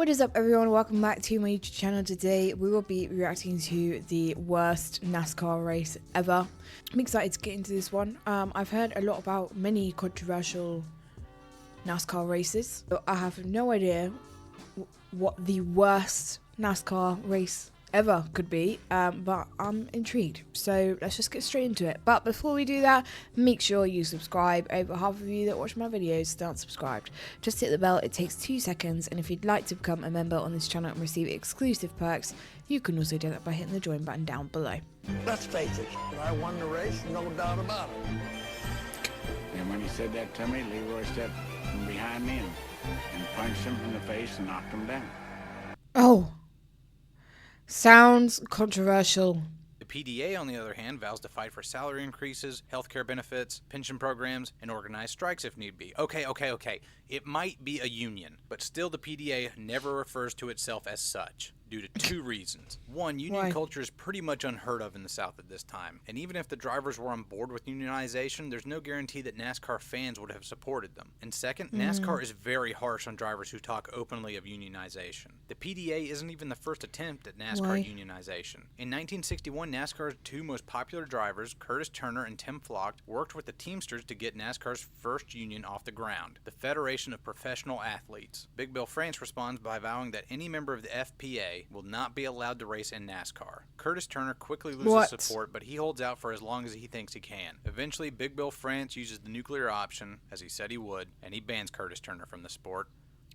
What is up, everyone? Welcome back to my YouTube channel. Today we will be reacting to the worst NASCAR race ever. I'm excited to get into this one. I've heard a lot about many controversial NASCAR races, but I have no idea what the worst NASCAR race ever could be, but I'm intrigued, so let's just get straight into it. But before we do that, make sure you subscribe. Over half of you that watch my videos still aren't subscribed. Just hit the bell, it takes 2 seconds, and if you'd like to become a member on this channel and receive exclusive perks, you can also do that by hitting the join button down below. Let's face it, I won the race, no doubt about it. And when he said that to me, Leroy stepped from behind me and punched him in the face and knocked him down. Oh, sounds controversial. The PDA, on the other hand, vows to fight for salary increases, healthcare benefits, pension programs, and organized strikes if need be. Okay. It might be a union, but still the PDA never refers to itself as such, due to 2 reasons. One, union culture is pretty much unheard of in the South at this time, and even if the drivers were on board with unionization, there's no guarantee that NASCAR fans would have supported them. And second, NASCAR is very harsh on drivers who talk openly of unionization. The PDA isn't even the first attempt at NASCAR unionization. In 1961, NASCAR's 2 most popular drivers, Curtis Turner and Tim Flock, worked with the Teamsters to get NASCAR's first union off the ground, the Federation of Professional Athletes. Big Bill France responds by vowing that any member of the FPA will not be allowed to race in NASCAR. Curtis Turner quickly loses support, but he holds out for as long as he thinks he can. Eventually, Big Bill France uses the nuclear option, as he said he would, and he bans Curtis Turner from the sport.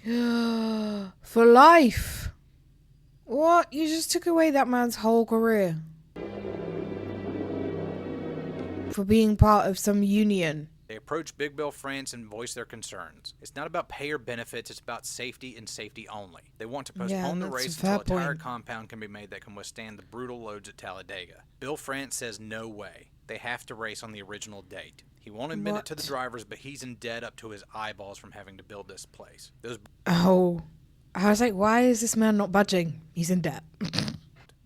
For life? What? You just took away that man's whole career for being part of some union. They approach Big Bill France and voice their concerns. It's not about pay or benefits, it's about safety and safety only. They want to postpone the race until a tire compound can be made that can withstand the brutal loads at Talladega. Bill France says no way. They have to race on the original date. He won't admit it to the drivers, but he's in debt up to his eyeballs from having to build this place. I was like, why is this man not budging? He's in debt.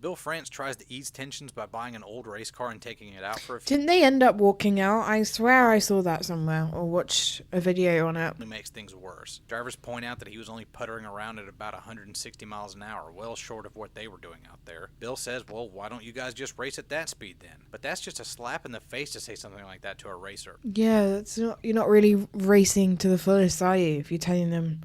Bill France tries to ease tensions by buying an old race car and taking it out for a few. Didn't they end up walking out? I swear I saw that somewhere or watched a video on it. It makes things worse. Drivers point out that he was only puttering around at about 160 miles an hour, well short of what they were doing out there. Bill says, well, why don't you guys just race at that speed then? But that's just a slap in the face to say something like that to a racer. Yeah, that's not, you're not really racing to the fullest, are you? If you're telling them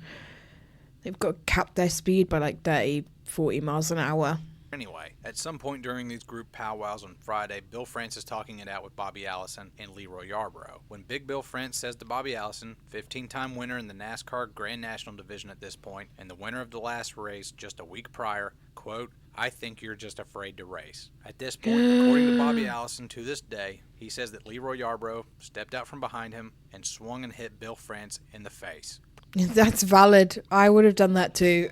they've got to cap their speed by like 30, 40 miles an hour. Anyway, at some point during these group powwows on Friday, Bill France is talking it out with Bobby Allison and Leroy Yarborough. When Big Bill France says to Bobby Allison, 15-time winner in the NASCAR Grand National Division at this point, and the winner of the last race just a week prior, quote, I think you're just afraid to race. At this point, according to Bobby Allison, to this day, he says that Leroy Yarborough stepped out from behind him and swung and hit Bill France in the face. That's valid. I would have done that too.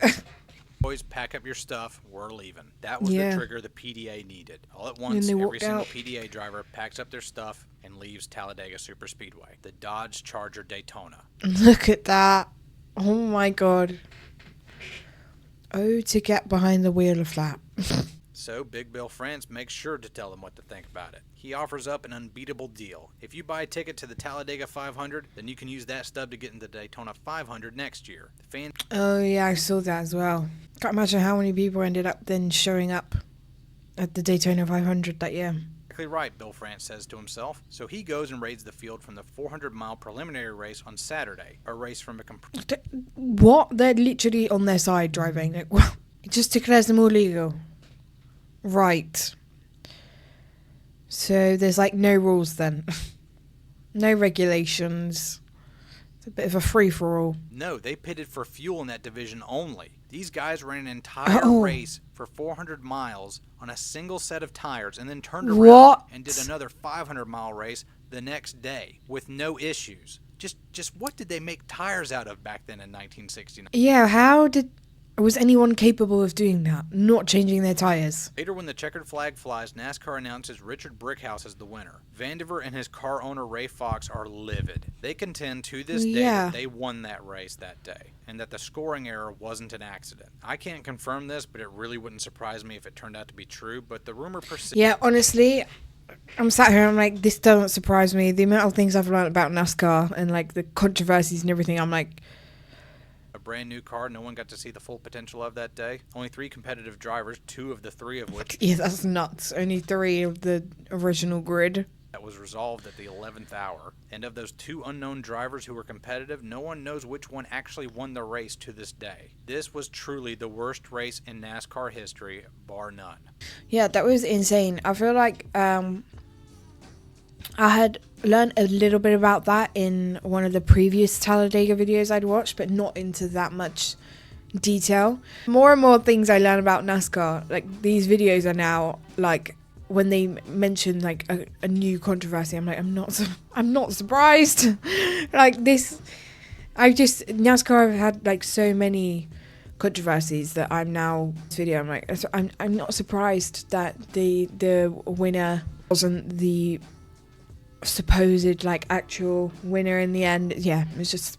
Boys, pack up your stuff, we're leaving. That was the trigger the PDA needed. All at once, every single PDA driver packs up their stuff and leaves Talladega Superspeedway, the Dodge Charger Daytona. Look at that. Oh my god. Oh, to get behind the wheel of that. So Big Bill France makes sure to tell them what to think about it. He offers up an unbeatable deal. If you buy a ticket to the Talladega 500, then you can use that stub to get into the Daytona 500 next year. Oh yeah, I saw that as well. Can't imagine how many people ended up then showing up at the Daytona 500 that year. Exactly right, Bill France says to himself. So he goes and raids the field from the 400-mile preliminary race on Saturday, a race from a What? They're literally on their side driving. Like, well, it just declares them all legal. Right. So there's like no rules then. No regulations. It's a bit of a free-for-all. No, they pitted for fuel in that division only. These guys ran an entire race for 400 miles on a single set of tires and then turned around and did another 500-mile race the next day with no issues. Just what did they make tires out of back then in 1969? Yeah, was anyone capable of doing that? Not changing their tires? Later, when the checkered flag flies, NASCAR announces Richard Brickhouse as the winner. Vandiver and his car owner Ray Fox are livid. They contend to this day that they won that race that day, and that the scoring error wasn't an accident. I can't confirm this, but it really wouldn't surprise me if it turned out to be true, but the rumor persists. Yeah, honestly, I'm sat here, I'm like, this doesn't surprise me. The amount of things I've learned about NASCAR and like the controversies and everything, I'm like, A brand new car no one got to see the full potential of that day. Only 3 competitive drivers, 2 of the 3 of which Yeah, that's nuts. Only 3 of the original grid. that was resolved at the 11th hour. And of those 2 unknown drivers who were competitive, no one knows which one actually won the race to this day. This was truly the worst race in NASCAR history, bar none. Yeah, that was insane. I feel like I had learned a little bit about that in one of the previous Talladega videos I'd watched, but not into that much detail. More and more things I learn about NASCAR, like these videos are now like when they mention like a new controversy, I'm like, I'm not surprised. Like this, NASCAR have had like so many controversies that I'm now this video. I'm like, I'm not surprised that the winner wasn't the supposed like actual winner in the end. Yeah, it's just.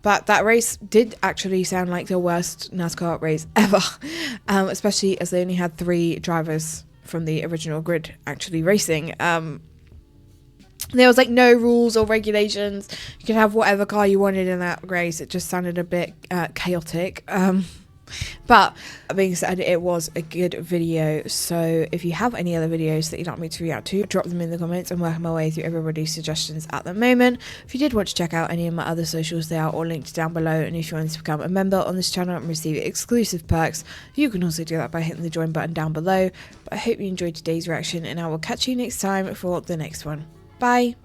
But that race did actually sound like the worst NASCAR race ever, especially as they only had 3 drivers from the original grid actually racing. There was like no rules or regulations. You could have whatever car you wanted in that race. It just sounded a bit chaotic. But that being said, it was a good video. So if you have any other videos that you'd like me to react to, drop them in the comments. I'm working my way through everybody's suggestions at the moment. If you did want to check out any of my other socials, they are all linked down below. And if you want to become a member on this channel and receive exclusive perks, you can also do that by hitting the join button down below. But I hope you enjoyed today's reaction, and I will catch you next time for the next one. Bye!